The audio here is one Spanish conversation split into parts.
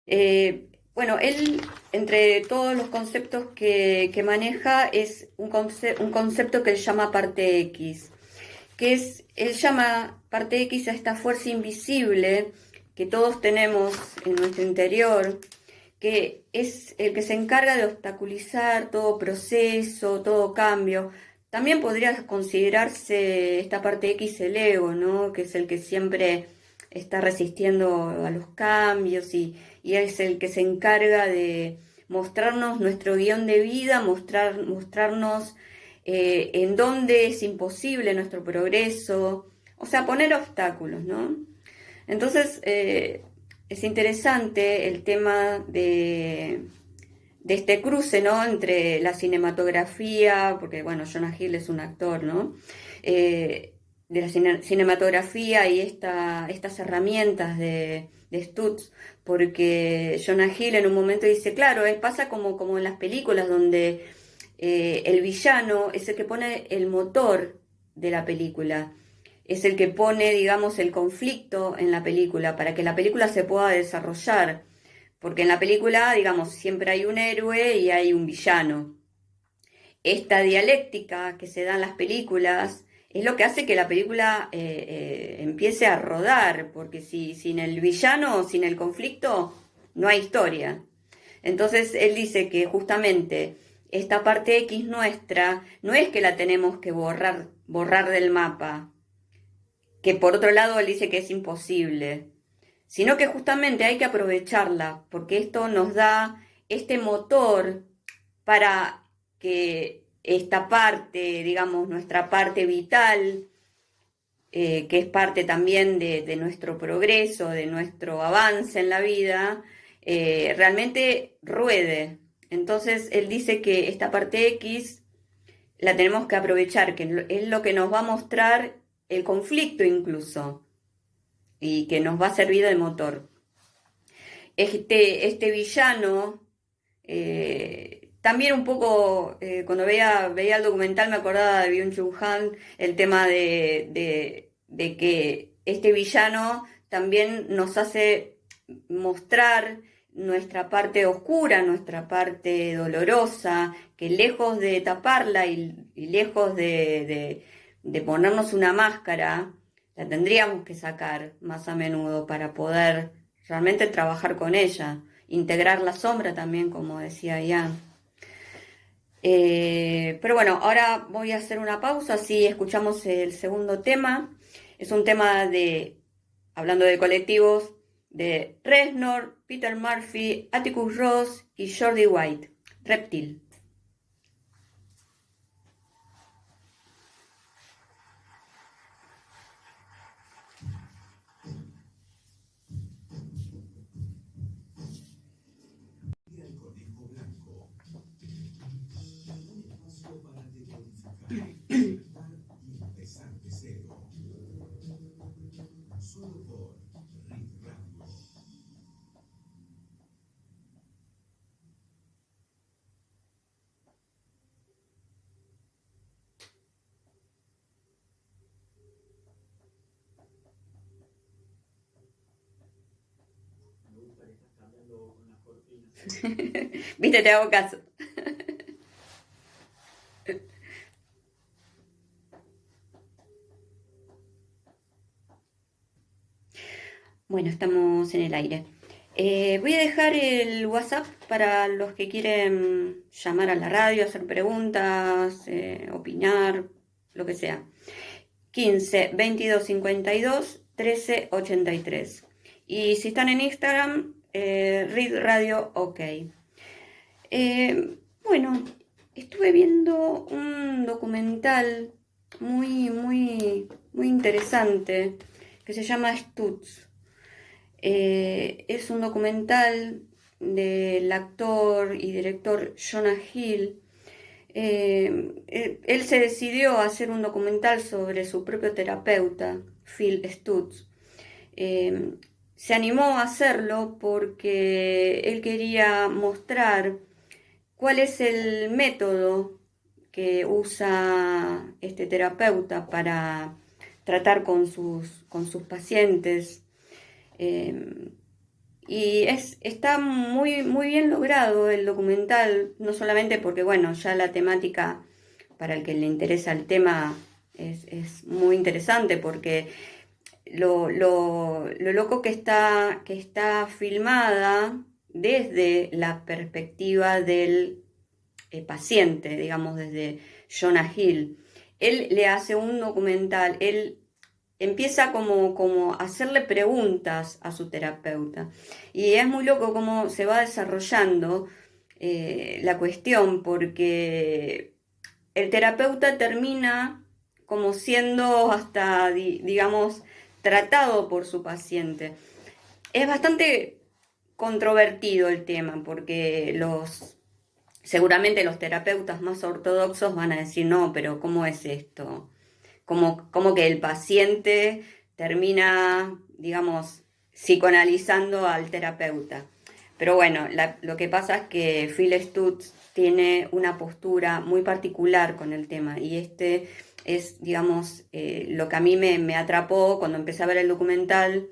Bueno, él, entre todos los conceptos que maneja, es un concepto que él llama parte X, él llama parte X a esta fuerza invisible que todos tenemos en nuestro interior, que es el que se encarga de obstaculizar todo proceso, todo cambio. También podría considerarse esta parte X el ego, ¿no? Que es el que siempre está resistiendo a los cambios y es el que se encarga de mostrarnos nuestro guión de vida, mostrarnos en dónde es imposible nuestro progreso, o sea, poner obstáculos, ¿no? Entonces, es interesante el tema de este cruce, ¿no? Entre la cinematografía, porque, bueno, Jonah Hill es un actor, ¿no? De la cinematografía y estas herramientas de Stutz, porque Jonah Hill en un momento dice, claro, pasa como en las películas donde el villano es el que pone el motor de la película, es el que pone, digamos, el conflicto en la película para que la película se pueda desarrollar. Porque en la película, digamos, siempre hay un héroe y hay un villano. Esta dialéctica que se da en las películas es lo que hace que la película empiece a rodar, porque si sin el villano, sin el conflicto, no hay historia. Entonces él dice que justamente esta parte X nuestra no es que la tenemos que borrar del mapa, que por otro lado él dice que es imposible, sino que justamente hay que aprovecharla, porque esto nos da este motor para que esta parte, digamos, nuestra parte vital, que es parte también de nuestro progreso, de nuestro avance en la vida, realmente ruede. Entonces él dice que esta parte X la tenemos que aprovechar, que es lo que nos va a mostrar el conflicto incluso, y que nos va a servir de motor. Este villano, también un poco, cuando veía el documental me acordaba de Byung-Chul Han, el tema de que este villano también nos hace mostrar nuestra parte oscura, nuestra parte dolorosa, que lejos de taparla y lejos de ponernos una máscara, la tendríamos que sacar más a menudo para poder realmente trabajar con ella, integrar la sombra también, como decía Ian. Pero bueno, ahora voy a hacer una pausa, así escuchamos el segundo tema. Es un tema hablando de colectivos, de Reznor, Peter Murphy, Atticus Ross y Jordi White, Reptil. Viste, te hago caso. Bueno, estamos en el aire. Voy a dejar el WhatsApp para los que quieren llamar a la radio, hacer preguntas, opinar, lo que sea. 15 22 52 13 83. Y si están en Instagram, Read Radio OK. Bueno, estuve viendo un documental muy interesante que se llama Stutz. Es un documental del actor y director Jonah Hill. Él se decidió a hacer un documental sobre su propio terapeuta, Phil Stutz. Eh, Se animó a hacerlo porque él quería mostrar cuál es el método que usa este terapeuta para tratar con sus pacientes. Eh, Y está muy bien logrado el documental, no solamente porque, bueno, ya la temática, para el que le interesa el tema, es muy interesante, porque lo loco que está filmada desde la perspectiva del paciente, digamos, desde Jonah Hill. Él le hace un documental, él empieza como a hacerle preguntas a su terapeuta. Y es muy loco cómo se va desarrollando la cuestión, porque el terapeuta termina como siendo hasta, digamos, tratado por su paciente. Es bastante controvertido el tema, porque seguramente los terapeutas más ortodoxos van a decir, no, pero ¿cómo es esto? Como que el paciente termina, digamos, psicoanalizando al terapeuta. Pero bueno, lo que pasa es que Phil Stutz tiene una postura muy particular con el tema, y este es, digamos, lo que a mí me atrapó cuando empecé a ver el documental,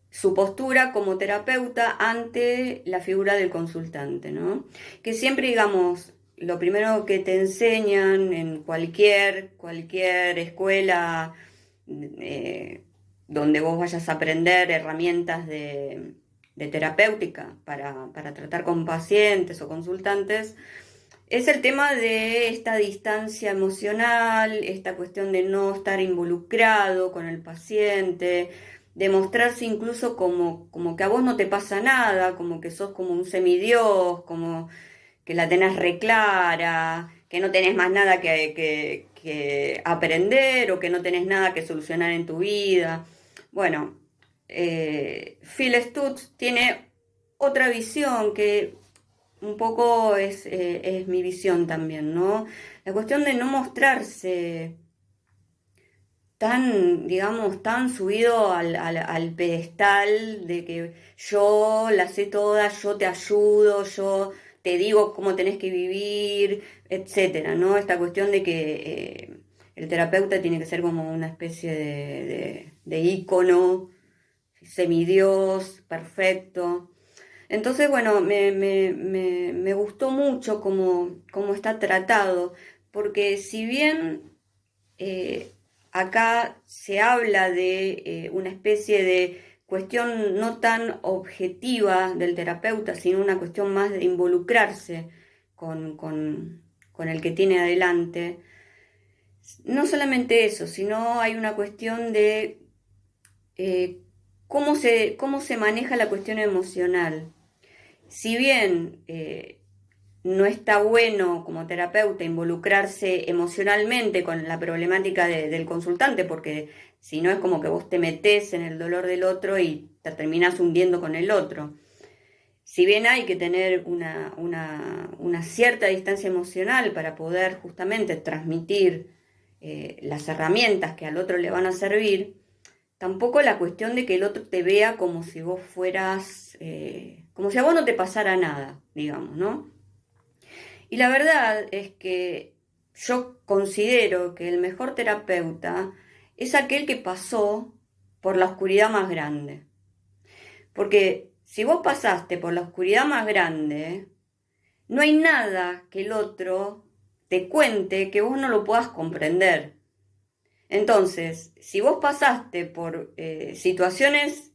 su postura como terapeuta ante la figura del consultante, ¿no? Que siempre, digamos, lo primero que te enseñan en cualquier escuela eh, donde vos vayas a aprender herramientas de terapéutica para tratar con pacientes o consultantes, es el tema de esta distancia emocional, esta cuestión de no estar involucrado con el paciente, de mostrarse incluso como que a vos no te pasa nada, como que sos como un semidios, como que la tenés reclara, que no tenés más nada que aprender o que no tenés nada que solucionar en tu vida. Bueno, Phil Stutz tiene otra visión que un poco es mi visión también, ¿no? La cuestión de no mostrarse tan, digamos, tan subido al pedestal de que yo la sé toda, yo te ayudo, yo te digo cómo tenés que vivir, etcétera, ¿no? Esta cuestión de que el terapeuta tiene que ser como una especie de ícono, semidios, perfecto. Entonces, bueno, me gustó mucho cómo está tratado, porque si bien eh, acá se habla de una especie de cuestión no tan objetiva del terapeuta, sino una cuestión más de involucrarse con el que tiene adelante. No solamente eso, sino hay una cuestión de eh, cómo se maneja la cuestión emocional. Si bien no está bueno como terapeuta involucrarse emocionalmente con la problemática del consultante, porque si no es como que vos te metés en el dolor del otro y te terminás hundiendo con el otro. Si bien hay que tener una cierta distancia emocional para poder justamente transmitir las herramientas que al otro le van a servir, tampoco la cuestión de que el otro te vea como si vos fueras, como si a vos no te pasara nada, digamos, ¿no? Y la verdad es que yo considero que el mejor terapeuta es aquel que pasó por la oscuridad más grande. Porque si vos pasaste por la oscuridad más grande, no hay nada que el otro te cuente que vos no lo puedas comprender. Entonces, si vos pasaste por situaciones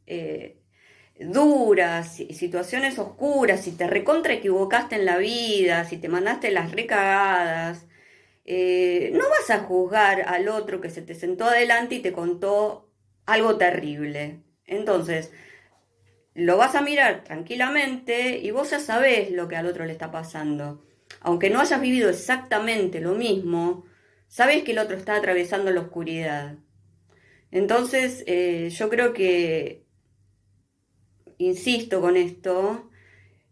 duras, situaciones oscuras, si te recontra equivocaste en la vida, si te mandaste las recagadas, no vas a juzgar al otro que se te sentó adelante y te contó algo terrible. Entonces, lo vas a mirar tranquilamente y vos ya sabés lo que al otro le está pasando. Aunque no hayas vivido exactamente lo mismo, sabés que el otro está atravesando la oscuridad. Entonces, yo creo que, insisto con esto,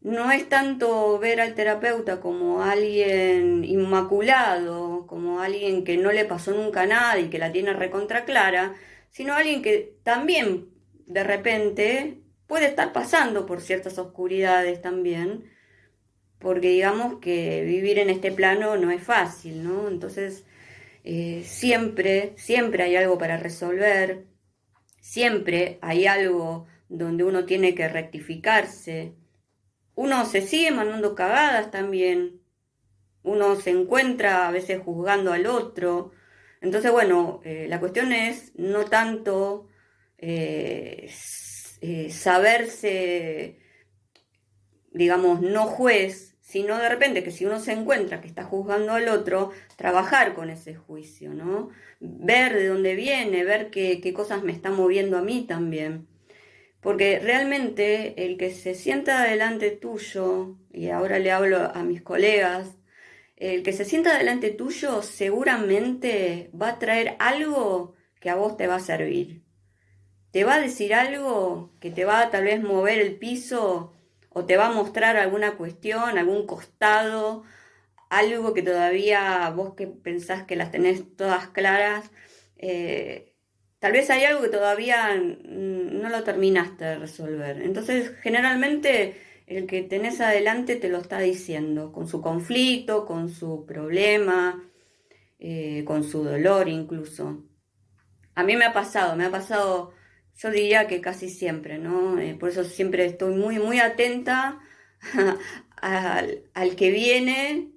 no es tanto ver al terapeuta como alguien inmaculado, como alguien que no le pasó nunca nada y que la tiene recontra clara, sino alguien que también de repente puede estar pasando por ciertas oscuridades también, porque digamos que vivir en este plano no es fácil, ¿no? Entonces, siempre hay algo para resolver, siempre hay algo donde uno tiene que rectificarse. Uno se sigue mandando cagadas también, uno se encuentra a veces juzgando al otro. Entonces, bueno, la cuestión es no tanto saberse, digamos, no juez, sino de repente que si uno se encuentra que está juzgando al otro, trabajar con ese juicio, ¿no? Ver de dónde viene, ver qué cosas me están moviendo a mí también. Porque realmente el que se sienta delante tuyo, y ahora le hablo a mis colegas, el que se sienta delante tuyo seguramente va a traer algo que a vos te va a servir. Te va a decir algo que te va a tal vez mover el piso o te va a mostrar alguna cuestión, algún costado, algo que todavía vos que pensás que las tenés todas claras, tal vez hay algo que todavía no lo terminaste de resolver. Entonces, generalmente el que tenés adelante te lo está diciendo, con su conflicto, con su problema, con su dolor incluso. A mí me ha pasado, yo diría que casi siempre, ¿no? Por eso siempre estoy muy, muy atenta al que viene,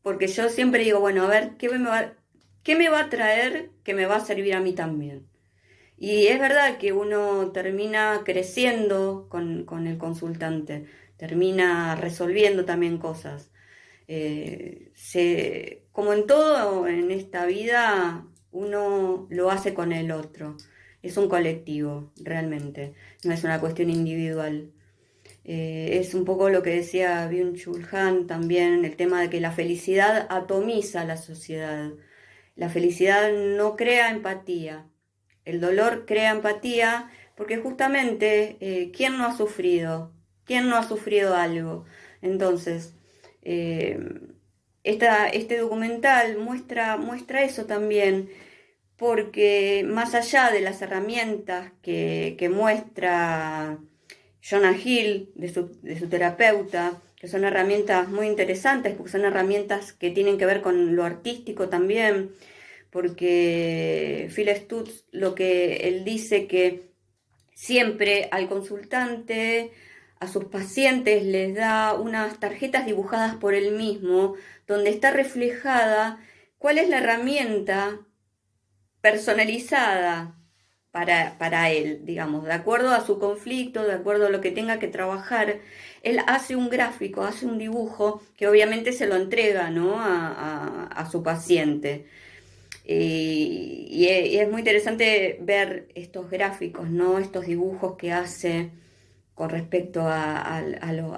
porque yo siempre digo, bueno, a ver, qué me va a traer que me va a servir a mí también? Y es verdad que uno termina creciendo con el consultante, termina resolviendo también cosas. Como en todo en esta vida, uno lo hace con el otro. Es un colectivo, realmente, no es una cuestión individual. Es un poco lo que decía Byung-Chul Han también, el tema de que la felicidad atomiza la sociedad. La felicidad no crea empatía. El dolor crea empatía porque justamente, ¿quién no ha sufrido? ¿Quién no ha sufrido algo? Entonces, eh, este documental muestra eso también, porque más allá de las herramientas que muestra Jonah Hill, de su terapeuta, que son herramientas muy interesantes, porque son herramientas que tienen que ver con lo artístico también, porque Phil Stutz, lo que él dice que siempre al consultante, a sus pacientes les da unas tarjetas dibujadas por él mismo, donde está reflejada cuál es la herramienta personalizada para él, digamos, de acuerdo a su conflicto, de acuerdo a lo que tenga que trabajar. Él hace un gráfico, hace un dibujo que obviamente se lo entrega, ¿no? a su paciente. Y es muy interesante ver estos gráficos, ¿no? Estos dibujos que hace con respecto a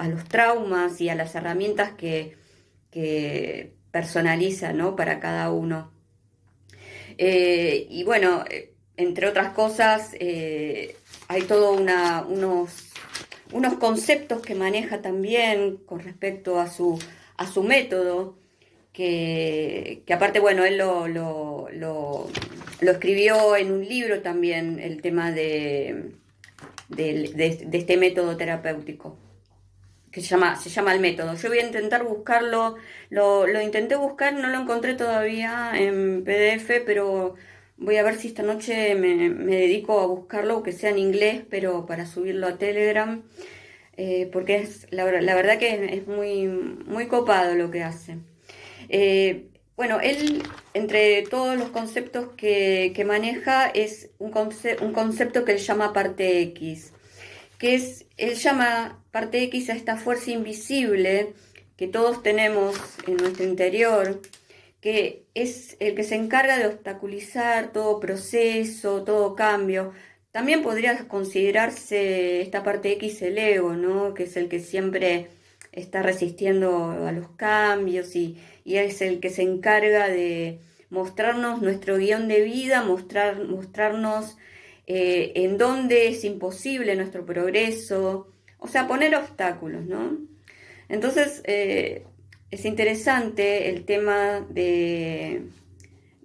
los traumas y a las herramientas que personaliza, ¿no? Para cada uno. Y bueno, entre otras cosas, hay unos conceptos que maneja también con respecto a su método, que aparte, bueno, él lo escribió en un libro también, el tema de este método terapéutico, que se llama El Método. Yo voy a intentar buscarlo, lo intenté buscar, no lo encontré todavía en PDF, pero voy a ver si esta noche me dedico a buscarlo, aunque sea en inglés, pero para subirlo a Telegram, porque es la verdad que es muy, muy copado lo que hace. Bueno, él, entre todos los conceptos que maneja, es un concepto que él llama parte X, él llama parte X a esta fuerza invisible que todos tenemos en nuestro interior, que es el que se encarga de obstaculizar todo proceso, todo cambio. También podría considerarse esta parte X el ego, ¿no? Que es el que siempre está resistiendo a los cambios y es el que se encarga de mostrarnos nuestro guión de vida, mostrarnos en dónde es imposible nuestro progreso, o sea, poner obstáculos, ¿no? Entonces, es interesante el tema de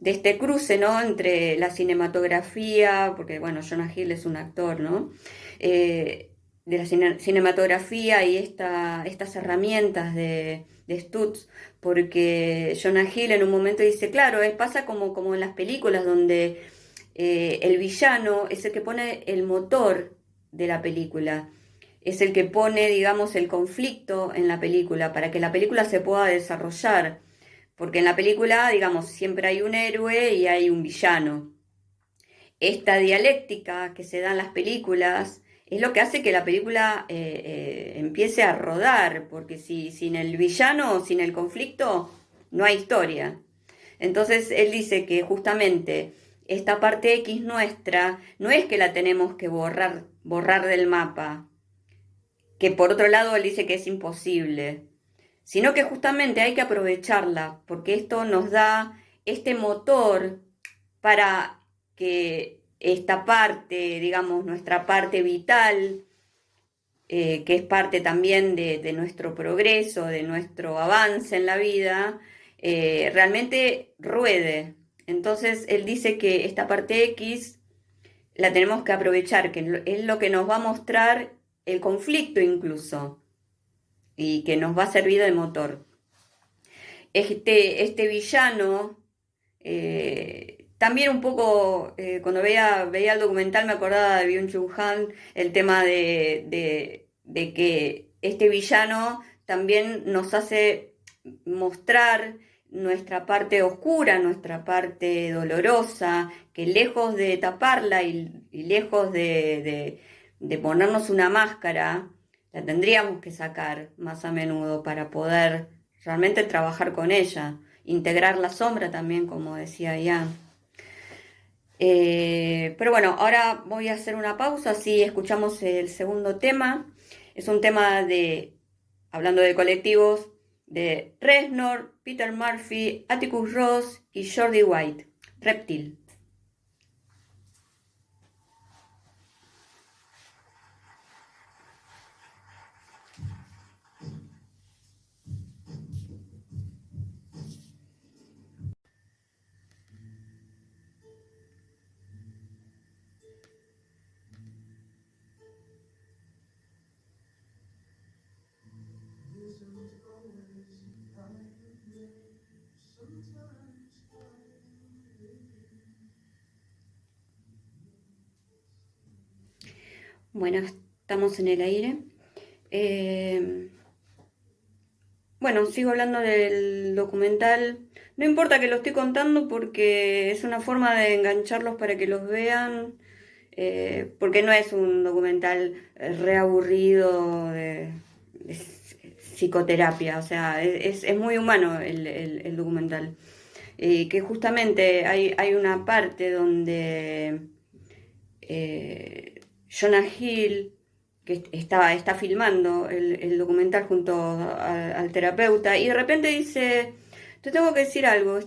este cruce, ¿no? Entre la cinematografía, porque, bueno, Jonah Hill es un actor, ¿no? De la cinematografía y estas herramientas de Stutz, porque Jonah Hill en un momento dice, claro, pasa como en las películas donde el villano es el que pone el motor de la película. Es el que pone, digamos, el conflicto en la película para que la película se pueda desarrollar. Porque en la película, digamos, siempre hay un héroe y hay un villano. Esta dialéctica que se da en las películas es lo que hace que la película empiece a rodar, porque si sin el villano, sin el conflicto, no hay historia. Entonces él dice que justamente esta parte X nuestra no es que la tenemos que borrar del mapa, que por otro lado él dice que es imposible, sino que justamente hay que aprovecharla, porque esto nos da este motor para que esta parte, digamos, nuestra parte vital, que es parte también de nuestro progreso, de nuestro avance en la vida, realmente ruede. Entonces él dice que esta parte X la tenemos que aprovechar, que es lo que nos va a mostrar el conflicto incluso, y que nos va a servir de motor. Este villano, también un poco, cuando veía el documental me acordaba de Byung-Chul Han, el tema de que este villano también nos hace mostrar nuestra parte oscura, nuestra parte dolorosa, que lejos de taparla y lejos de ponernos una máscara, la tendríamos que sacar más a menudo para poder realmente trabajar con ella, integrar la sombra también, como decía Ian. Pero bueno, ahora voy a hacer una pausa, así escuchamos el segundo tema. Es un tema hablando de colectivos, de Reznor, Peter Murphy, Atticus Ross y Jordi White, Reptil. Bueno, estamos en el aire. Eh, bueno, sigo hablando del documental. No importa que lo estoy contando porque es una forma de engancharlos para que los vean, porque no es un documental reaburrido de psicoterapia, o sea, es muy humano el documental. Que justamente hay una parte donde Jonah Hill, que está filmando el documental junto al terapeuta, y de repente dice, te tengo que decir algo,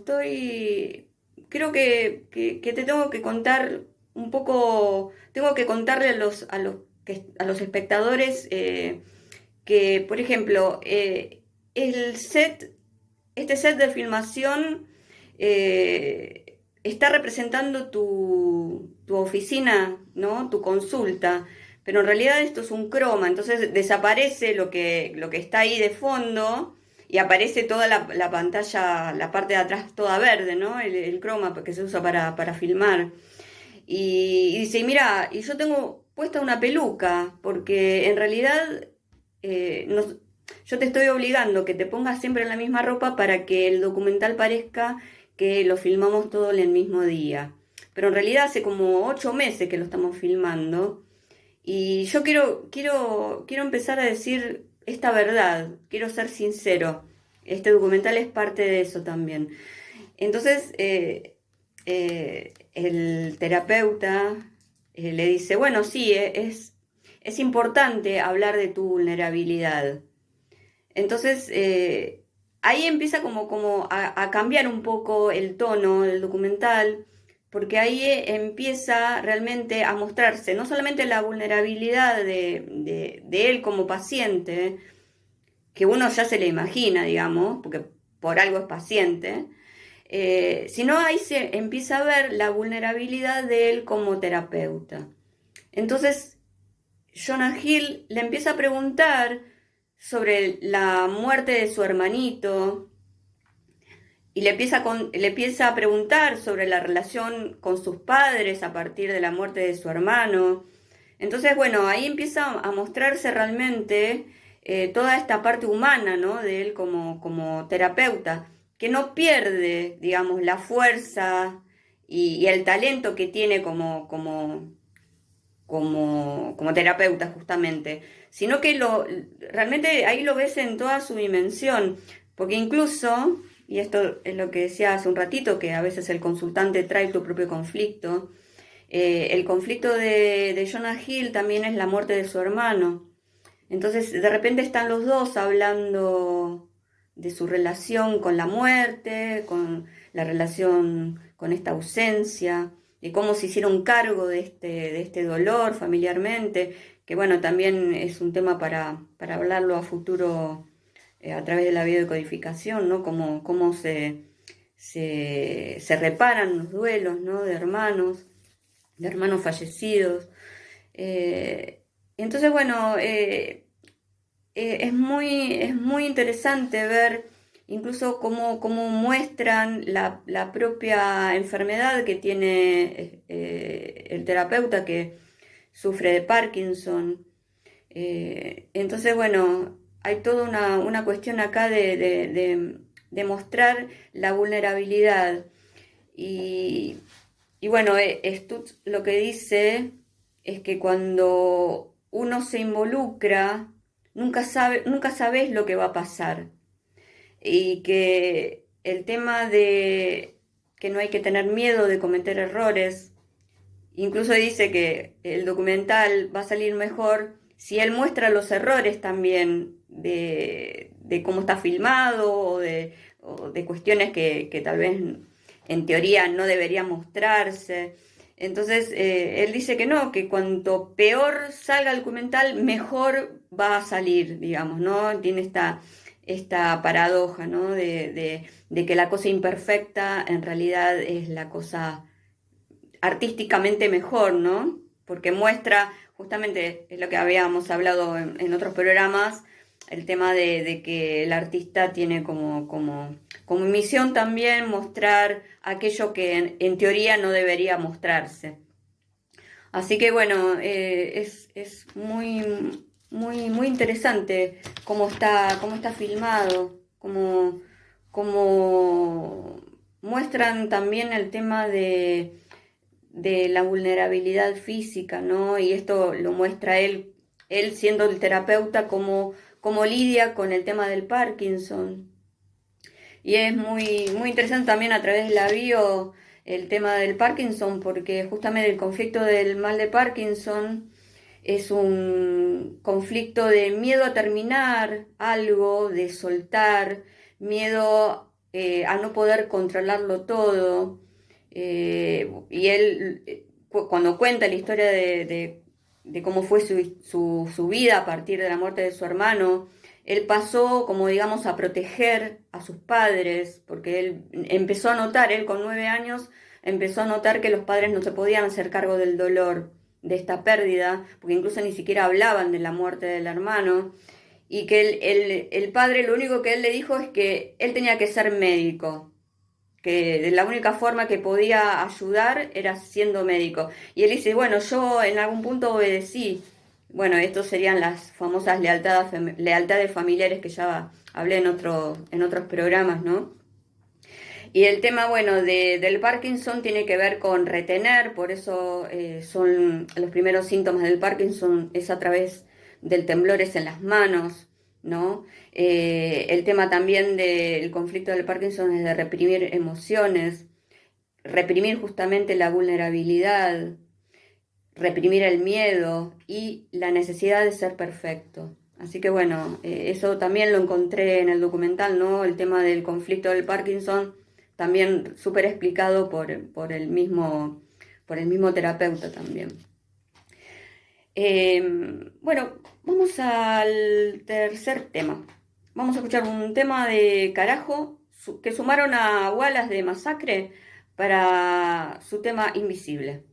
creo que te tengo que contar un poco, tengo que contarle a los espectadores que, por ejemplo, este set de filmación está representando tu oficina, ¿no? Tu consulta, pero en realidad esto es un croma, entonces desaparece lo que está ahí de fondo y aparece toda la pantalla, la parte de atrás toda verde, ¿no? El croma que se usa para filmar. Y dice, mira, y yo tengo puesta una peluca, porque en realidad yo te estoy obligando que te pongas siempre la misma ropa para que el documental parezca que lo filmamos todo en el mismo día. Pero en realidad hace como 8 meses que lo estamos filmando y yo quiero empezar a decir esta verdad, quiero ser sincero. Este documental es parte de eso también. Entonces, el terapeuta le dice, bueno, sí, es importante hablar de tu vulnerabilidad. Entonces, ahí empieza como a cambiar un poco el tono del documental, porque ahí empieza realmente a mostrarse no solamente la vulnerabilidad de él como paciente, que uno ya se le imagina, digamos, porque por algo es paciente, sino ahí se empieza a ver la vulnerabilidad de él como terapeuta. Entonces, Jonah Hill le empieza a preguntar sobre la muerte de su hermanito y le empieza a preguntar sobre la relación con sus padres a partir de la muerte de su hermano. Entonces, bueno, ahí empieza a mostrarse realmente toda esta parte humana, ¿no? De él como terapeuta, que no pierde, digamos, la fuerza y el talento que tiene como terapeuta justamente, sino que realmente ahí lo ves en toda su dimensión, porque incluso, y esto es lo que decía hace un ratito, que a veces el consultante trae tu propio conflicto, el conflicto de Jonah Hill también es la muerte de su hermano. Entonces, de repente están los dos hablando de su relación con la muerte, con la relación con esta ausencia, de cómo se hicieron cargo de este dolor familiarmente, que bueno, también es un tema para hablarlo a futuro a través de la biodecodificación, ¿no? Cómo se reparan los duelos, ¿no? De hermanos fallecidos. Entonces, bueno, es muy interesante ver incluso cómo muestran la propia enfermedad que tiene el terapeuta que sufre de Parkinson. Entonces, bueno, hay toda una cuestión acá de mostrar la vulnerabilidad. Y, y bueno, Stutz lo que dice es que cuando uno se involucra, nunca sabes lo que va a pasar. Y que el tema de que no hay que tener miedo de cometer errores, incluso dice que el documental va a salir mejor si él muestra los errores también de cómo está filmado o de cuestiones que tal vez en teoría no deberían mostrarse. Entonces, él dice que no, que cuanto peor salga el documental, mejor va a salir, digamos, ¿no? Tiene esta paradoja, ¿no? De que la cosa imperfecta en realidad es la cosa artísticamente mejor, ¿no? Porque muestra, justamente, es lo que habíamos hablado en otros programas, el tema de que el artista tiene como misión también mostrar aquello que en teoría no debería mostrarse. Así que bueno, es muy interesante cómo está filmado, cómo muestran también el tema de la vulnerabilidad física, ¿no? Y esto lo muestra él siendo el terapeuta, cómo lidia con el tema del Parkinson. Y es muy interesante también a través de la bio el tema del Parkinson, porque justamente el conflicto del mal de Parkinson es un conflicto de miedo a terminar algo, de soltar, miedo a no poder controlarlo todo. Y él, cuando cuenta la historia de cómo fue su vida a partir de la muerte de su hermano, él pasó, como digamos, a proteger a sus padres, porque él empezó a notar, él con 9 años, empezó a notar que los padres no se podían hacer cargo del dolor de esta pérdida, porque incluso ni siquiera hablaban de la muerte del hermano, y que el padre lo único que él le dijo es que él tenía que ser médico, que la única forma que podía ayudar era siendo médico. Y él dice, bueno, yo en algún punto obedecí. Bueno, estos serían las famosas lealtades familiares que ya hablé en otros programas, ¿no? Y el tema, bueno, del Parkinson tiene que ver con retener, por eso son los primeros síntomas del Parkinson, es a través del temblores en las manos, ¿no? El tema también del conflicto del Parkinson es de reprimir emociones, reprimir justamente la vulnerabilidad, reprimir el miedo y la necesidad de ser perfecto. Así que bueno, eso también lo encontré en el documental, ¿no? El tema del conflicto del Parkinson, también súper explicado por el mismo terapeuta también. Bueno, vamos al tercer tema. Vamos a escuchar un tema de Carajo que sumaron a Wallace de Masacre para su tema Invisible.